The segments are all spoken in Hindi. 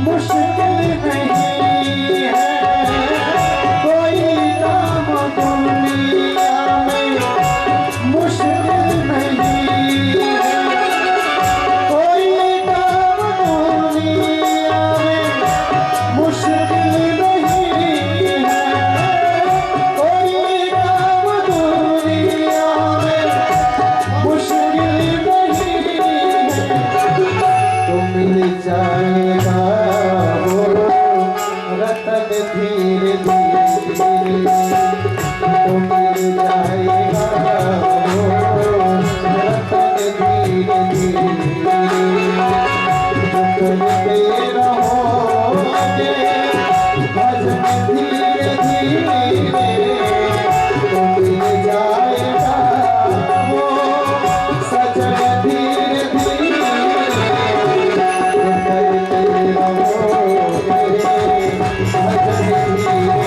मुश्किल नहीं है कोई काम दुनिया में, मुश्किल नहीं है कोई काम दुनिया में, मुश्किल नहीं है कोई काम दुनिया में, मुश्किल नहीं है। तो मिल जाएगा वो रतन धीरे धीरे, तो मिल जाएगा वो रतन धीरे धीरे। करते रहोगे भजन धीरे धीरे, तो मिल जाएगा वो सजन धीरे धीरे। करते रहोगे भजन धीरे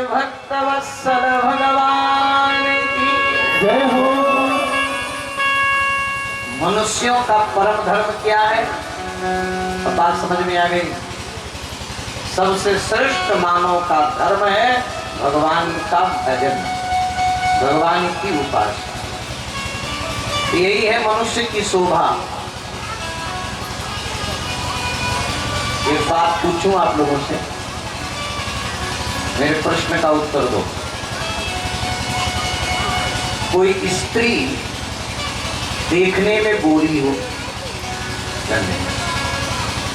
भक्तवत्सल भगवान की जय हो। मनुष्यों का परम धर्म क्या है? अब बात समझ में आ गई। सबसे श्रेष्ठ मानव का धर्म है भगवान का भजन, भगवान की उपासना। यही है मनुष्य की शोभा। एक बात पूछूं आप लोगों से, मेरे प्रश्न का उत्तर दो। कोई स्त्री देखने में गोरी हो,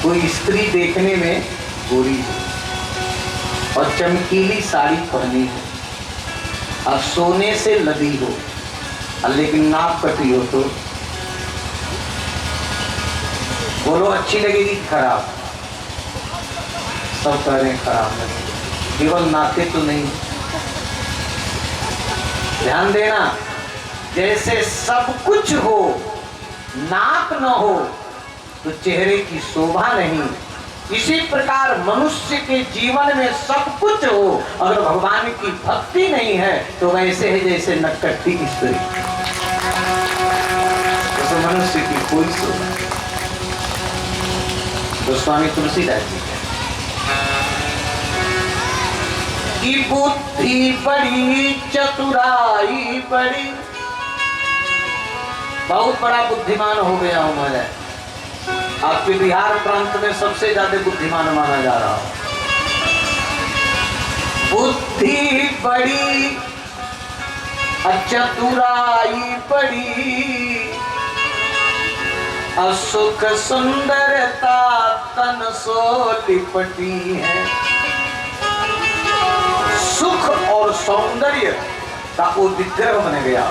कोई स्त्री देखने में गोरी हो और चमकीली साड़ी पहनी हो और सोने से लदी हो और लेकिन नाक कटी हो, तो बोलो अच्छी लगेगी खराब? सब कह रहे हैं खराब लगेगी। केवल नाके तो नहीं, ध्यान देना। जैसे सब कुछ हो नाक न हो तो चेहरे की शोभा नहीं, इसी प्रकार मनुष्य के जीवन में सब कुछ हो अगर भगवान की भक्ति नहीं है तो वैसे है जैसे नटखटी स्त्री, तो मनुष्य की कोई शोभा। तो स्वामी तुलसीदास जी की बुद्धि बड़ी चतुराई बड़ी, बहुत बड़ा बुद्धिमान हो गया हूं मैं। आपके बिहार प्रांत में सबसे ज्यादा बुद्धिमान माना जा रहा हूं। बुद्धि बड़ी चतुराई बड़ी, असुख सुंदरता तन सो लिपटी है। सुख और सौंदर्य का वो विग्रह बन गया,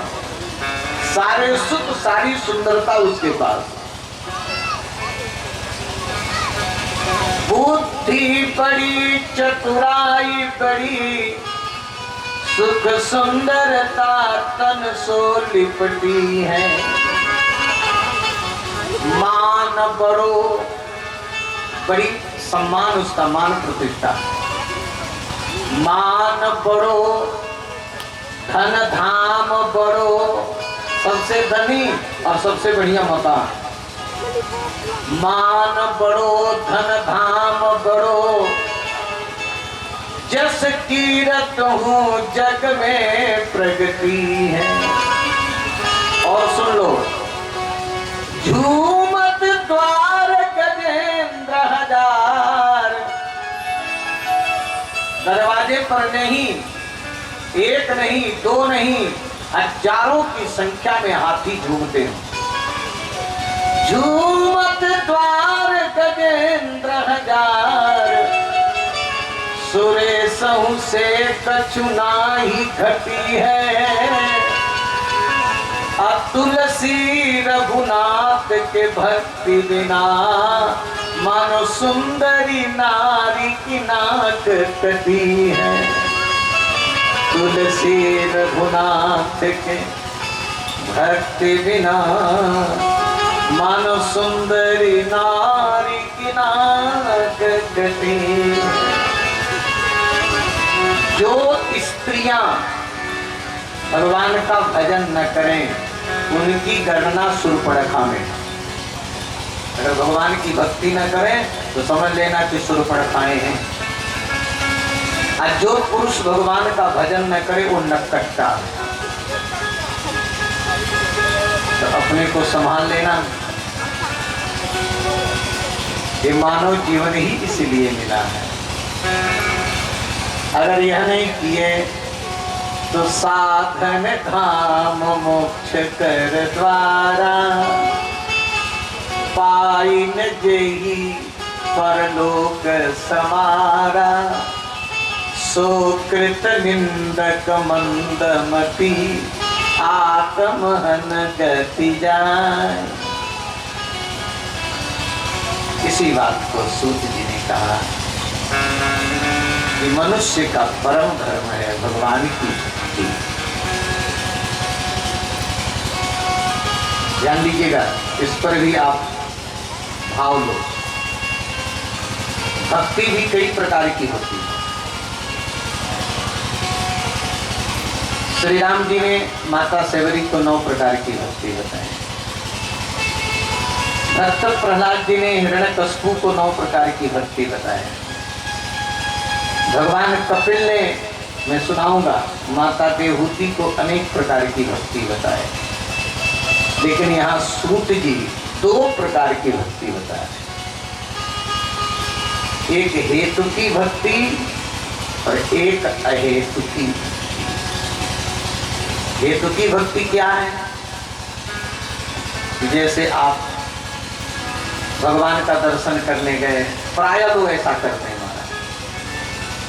सारे सुख सारी सुंदरता उसके पास। बुद्धि बड़ी चतुराई बड़ी, सुख सुंदरता तन सो लिपटी है। मान बड़ो, बड़ी सम्मान उसका, मान प्रतिष्ठा। मान बड़ो धन धाम बड़ो, सबसे धनी और सबसे बढ़िया मकान। मान बड़ो धन धाम बड़ो, जस कीरत हूँ जग में प्रगति है। और सुन लो, झूमत द्वार गजेंद्र हजार, दरवाजे पर नहीं, एक नहीं दो नहीं, हजारों की संख्या में हाथी झूमते हैं। झूमत द्वार गजेंद्र हजार, सुरेशहु से कछु नाही घटी है। तुलसी रघुनाथ के भक्ति बिना, मानो सुंदरी नारी की नाक कटी है। तुलसी रघुनाथ के भक्ति बिना, मानो सुंदरी नारी की नाक कटी। जो स्त्रियां भगवान का भजन न करें, उनकी गणना शूर्पणखा में। अगर भगवान की भक्ति न करें तो समझ लेना कि शूर्पणखाएं हैं। और जो पुरुष भगवान का भजन न करे वो नक्कट्टा। तो अपने को संभाल लेना। ये मानव जीवन ही इसलिए मिला है। अगर यह नहीं किए तो साधन धाम मोक्ष कर द्वारा, पाई न जेहि परलोक समारा। सोकृत निंदक मंदमति, आत्महन गति जाय। इसी बात को सूत जी ने कहा कि मनुष्य का परम धर्म है भगवान की भक्ति। ध्यान दीजिएगा, इस पर भी आप भाव लो। भक्ति भी कई प्रकार की होती है। श्री राम जी ने माता सेवरी को 9 प्रकार की भक्ति बताई। भक्त प्रहलाद जी ने हिरण्यकश्यप को 9 प्रकार की भक्ति बताई। भगवान कपिल ने, मैं सुनाऊंगा, माता देवहूति को अनेक प्रकार की भक्ति बताए। लेकिन यहाँ सूत जी 2 प्रकार की भक्ति बताए। एक हेतु की भक्ति और एक अहेतु की। हेतु की भक्ति क्या है? जैसे आप भगवान का दर्शन करने गए, प्राय लोग ऐसा करते हैं।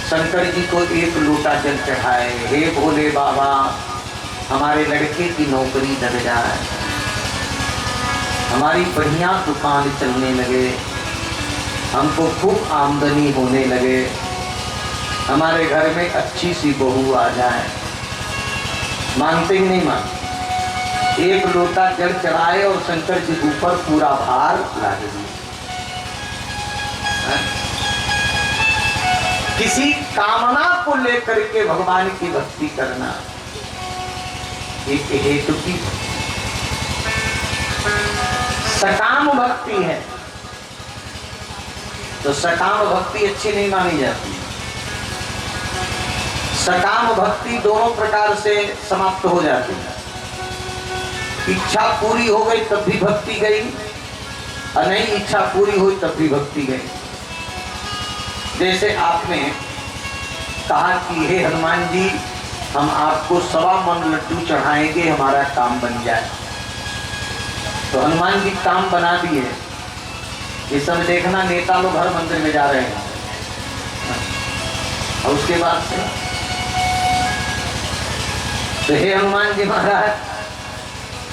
शंकर जी को 1 लोटा जल चढ़ाए, हे भोले बाबा हमारे लड़के की नौकरी लग जाए, हमारी बढ़िया दुकान चलने लगे, हमको खूब आमदनी होने लगे, हमारे घर में अच्छी सी बहू आ जाए। मानते ही नहीं मानते। 1 लोटा जल चढ़ाए और शंकर जी के ऊपर पूरा भार लाद दिया। किसी कामना को लेकर के भगवान की भक्ति करना एक हेतु की सकाम भक्ति है। तो सकाम भक्ति अच्छी नहीं मानी जाती। सकाम भक्ति दोनों प्रकार से समाप्त हो जाती है। इच्छा पूरी हो गई तब भी भक्ति गई, और नहीं इच्छा पूरी हुई तब भी भक्ति गई। जैसे आपने कहा कि हे हनुमान जी हम आपको 1.25 मन लड्डू चढ़ाएंगे, हमारा काम बन जाए। तो हनुमान जी काम बना दिए। ये सब देखना, नेता लोग हर मंदिर में जा रहे हैं। और उसके बाद से तो हे हनुमान जी महाराज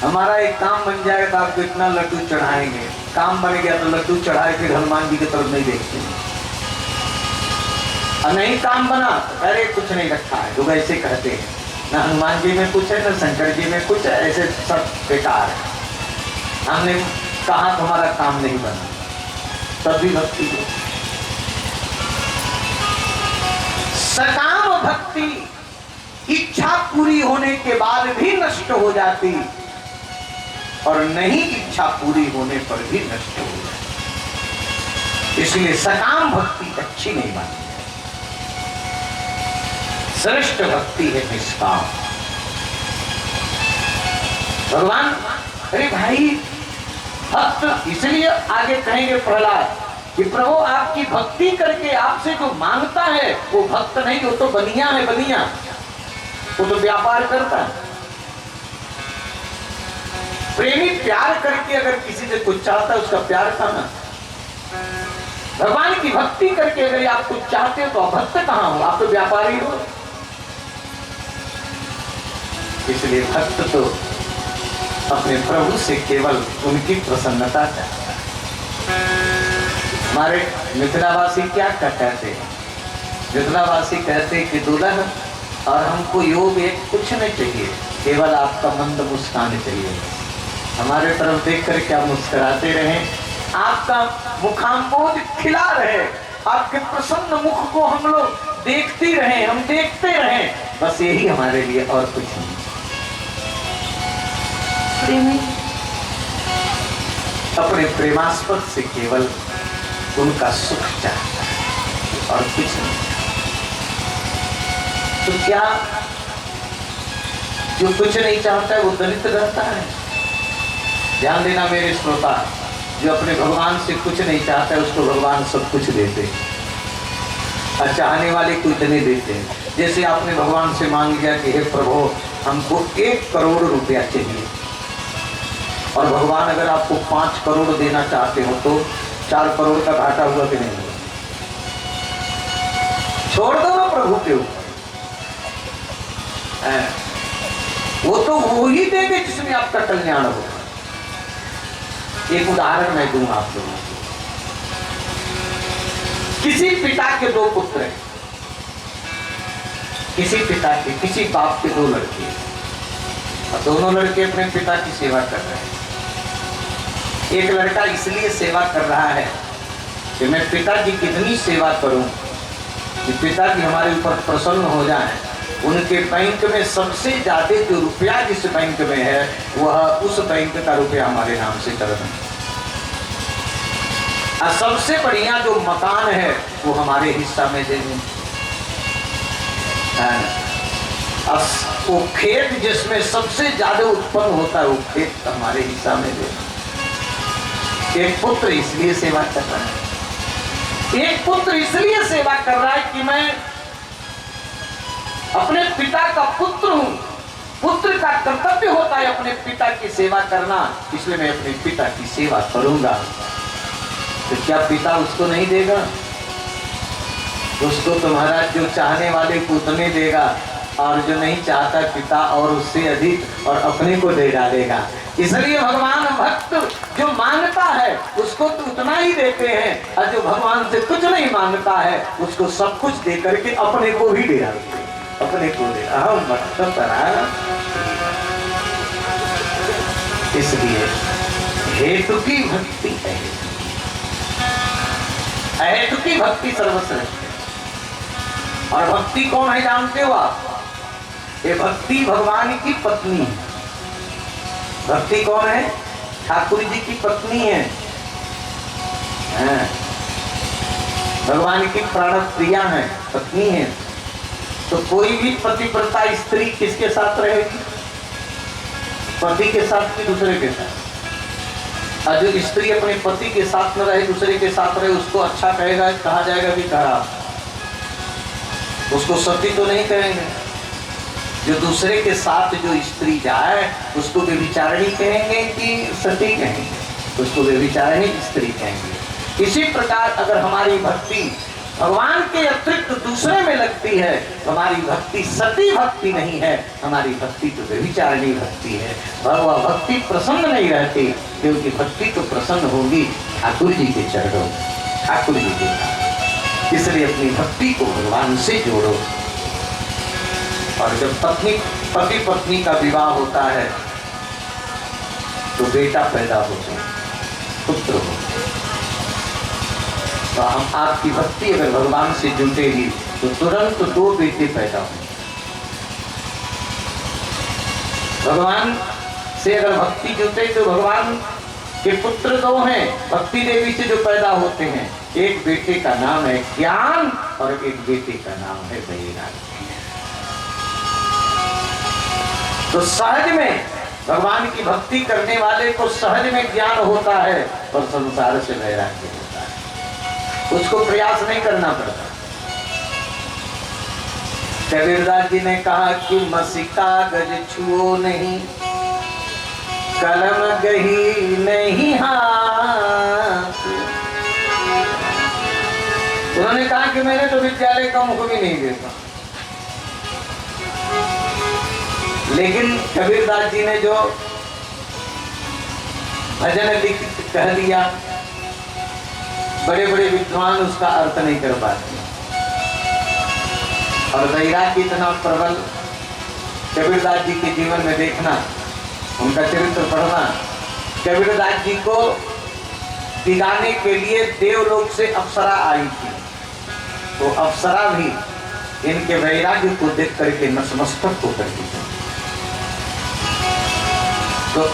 हमारा एक काम बन जाएगा तो आपको इतना लड्डू चढ़ाएंगे। काम बन गया तो लड्डू चढ़ाए, फिर हनुमान जी की तरफ नहीं देखते। और नहीं काम बना तो अरे कुछ नहीं रखा है, लोग ऐसे कहते हैं। न हनुमान जी में कुछ है न शंकर जी में कुछ है, ऐसे सब बेकार है। हमने कहा तुम्हारा काम नहीं बना, तब भी भक्ति हो। सकाम भक्ति इच्छा पूरी होने के बाद भी नष्ट हो जाती, और नहीं इच्छा पूरी होने पर भी नष्ट हो जाती। इसलिए सकाम भक्ति अच्छी नहीं मानी। श्रेष्ठ भक्ति है निष्काम। भगवान अरे भाई भक्त, इसलिए आगे कहेंगे प्रहलाद कि प्रभु आपकी भक्ति करके आपसे जो मांगता है वो भक्त नहीं, वो तो बनिया है। बनिया वो तो व्यापार करता है। प्रेमी प्यार करके अगर किसी से कुछ चाहता है उसका प्यार खाना। भगवान की भक्ति करके अगर आप कुछ चाहते हो तो अभक्त कहां हो, आप तो व्यापारी हो। इसलिए भक्त तो अपने प्रभु से केवल उनकी प्रसन्नता चाहता है। हमारे मिथिलावासी क्या कहते हैं? मिथिलावासी कहते हैं कि दुल्हन और हमको योग एक कुछ नहीं चाहिए, केवल आपका मंद मुस्कान चाहिए। हमारे तरफ देख कर क्या मुस्कुराते रहें, आपका मुखाम्बोध खिला रहे, आपके प्रसन्न मुख को हम लोग देखते रहें, हम देखते रहें, बस यही हमारे लिए और कुछ नहीं। अपने प्रेमास्पद से केवल उनका सुख चाहता है और कुछ नहीं। तो क्या जो कुछ नहीं चाहता है वो दलित रहता है? ध्यान देना मेरे श्रोता, जो अपने भगवान से कुछ नहीं चाहता है उसको भगवान सब कुछ देते हैं, और चाहने वाले को इतने देते हैं। जैसे आपने भगवान से मांग लिया कि हे प्रभु हमको 1 करोड़ रुपया चाहिए, और भगवान अगर आपको 5 करोड़ देना चाहते हो तो 4 करोड़ का घाटा हुआ कि नहीं हुआ? छोड़ दो ना प्रभु के ऊपर, वो तो वो ही देंगे जिसमें आपका कल्याण होगा। एक उदाहरण मैं दूं आप लोगों को। किसी पिता के 2 पुत्र हैं, किसी पिता के, किसी बाप के 2 लड़के, और दोनों लड़के अपने पिता की सेवा कर रहे हैं। एक लड़का इसलिए सेवा कर रहा है कि मैं पिताजी की इतनी सेवा करूं कि पिताजी हमारे ऊपर प्रसन्न हो जाएं, उनके बैंक में सबसे ज्यादा जो रुपया जिस बैंक में है वह उस बैंक का रुपया हमारे नाम से कर दें, और सबसे बढ़िया जो मकान है वो हमारे हिस्सा में दे दें, वो खेत जिसमें सबसे ज्यादा उत्पन्न होता है वो खेत हमारे हिस्सा में दे दें। एक पुत्र इसलिए सेवा कर रहा है, एक पुत्र इसलिए सेवा कर रहा है कि मैं अपने पिता का पुत्र हूं, पुत्र का कर्तव्य होता है अपने पिता की सेवा करना, इसलिए मैं अपने पिता की सेवा करूंगा। तो क्या पिता उसको नहीं देगा? उसको तुम्हारा जो चाहने वाले को उतने देगा, और जो नहीं चाहता पिता और उससे अधिक और अपने को दे डालेगा। इसलिए भगवान भक्त जो मांगता है उसको तो उतना ही देते हैं, और जो भगवान से कुछ नहीं मांगता है उसको सब कुछ दे करके अपने को ही दे डालते हैं, अपने को दे। अहम भक्त तरा, इसलिए हेतु की भक्ति है, हेतु की भक्ति सर्वश्रेष्ठ है। और भक्ति कौन है जानते हो आप? ये भक्ति भगवान की पत्नी है। भक्ति कौन है? ठाकुर जी की पत्नी है, भगवान की प्राण प्रिया है, पत्नी है। तो कोई भी पतिव्रता स्त्री किसके साथ रहेगी? पति के साथ कि दूसरे के साथ? और जो स्त्री अपने पति के साथ न रहे, दूसरे के साथ रहे, उसको अच्छा कहेगा, कहा जाएगा कि खराब, उसको सती तो नहीं कहेंगे। जो दूसरे के साथ जो स्त्री जाए उसको व्यभिचारिणी कहेंगे कि सती कहेंगे? उसको व्यभिचारिणी स्त्री कहेंगे। इसी प्रकार अगर हमारी भक्ति भगवान के अतिरिक्त दूसरे में लगती है, हमारी भक्ति सती भक्ति नहीं है, हमारी भक्ति तो व्यभिचारिणी भक्ति है। वह भक्ति प्रसन्न नहीं रहती, क्योंकि भक्ति तो प्रसन्न होगी ठाकुर जी के चरणों, ठाकुर जी के। इसलिए अपनी भक्ति को भगवान से जोड़ो। और जब पति पत्नी का विवाह होता है तो बेटा पैदा होता है, पुत्र होता है। तो हम आपकी भक्ति अगर भगवान से जुटेगी तो तुरंत 2 बेटे पैदा होंगे। भगवान से अगर भक्ति जुटे तो भगवान के पुत्र 2 हैं, भक्ति देवी से जो पैदा होते हैं। एक बेटे का नाम है ज्ञान और एक बेटे का नाम है वैराग्य। तो सहज में भगवान की भक्ति करने वाले को सहज में ज्ञान होता है और संसार से वैराग्य होता है, उसको प्रयास नहीं करना पड़ता। कबीरदास जी ने कहा कि मसी कागज छुओ नहीं, कलम लागही नहीं हाथ। उन्होंने कहा कि मैंने तो विद्यालय का मुख भी नहीं देखा, लेकिन कबीरदास जी ने जो भजन लिख कह दिया, बड़े बड़े विद्वान उसका अर्थ नहीं कर पाते। और वैराग्य इतना प्रबल कबीरदास जी के जीवन में देखना, उनका चरित्र पढ़ना। कबीरदास जी को दिलाने के लिए देवलोक से अप्सरा आई थी, तो अप्सरा भी इनके वैराग्य को देख करके नतमस्तक हो करती थी। तो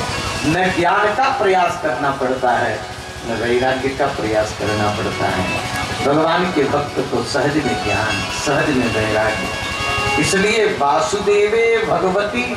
न ज्ञान का प्रयास करना पड़ता है, न वैराग्य का प्रयास करना पड़ता है। भगवान के भक्त को सहज में ज्ञान, सहज में वैराग्य। इसलिए वासुदेवे भगवती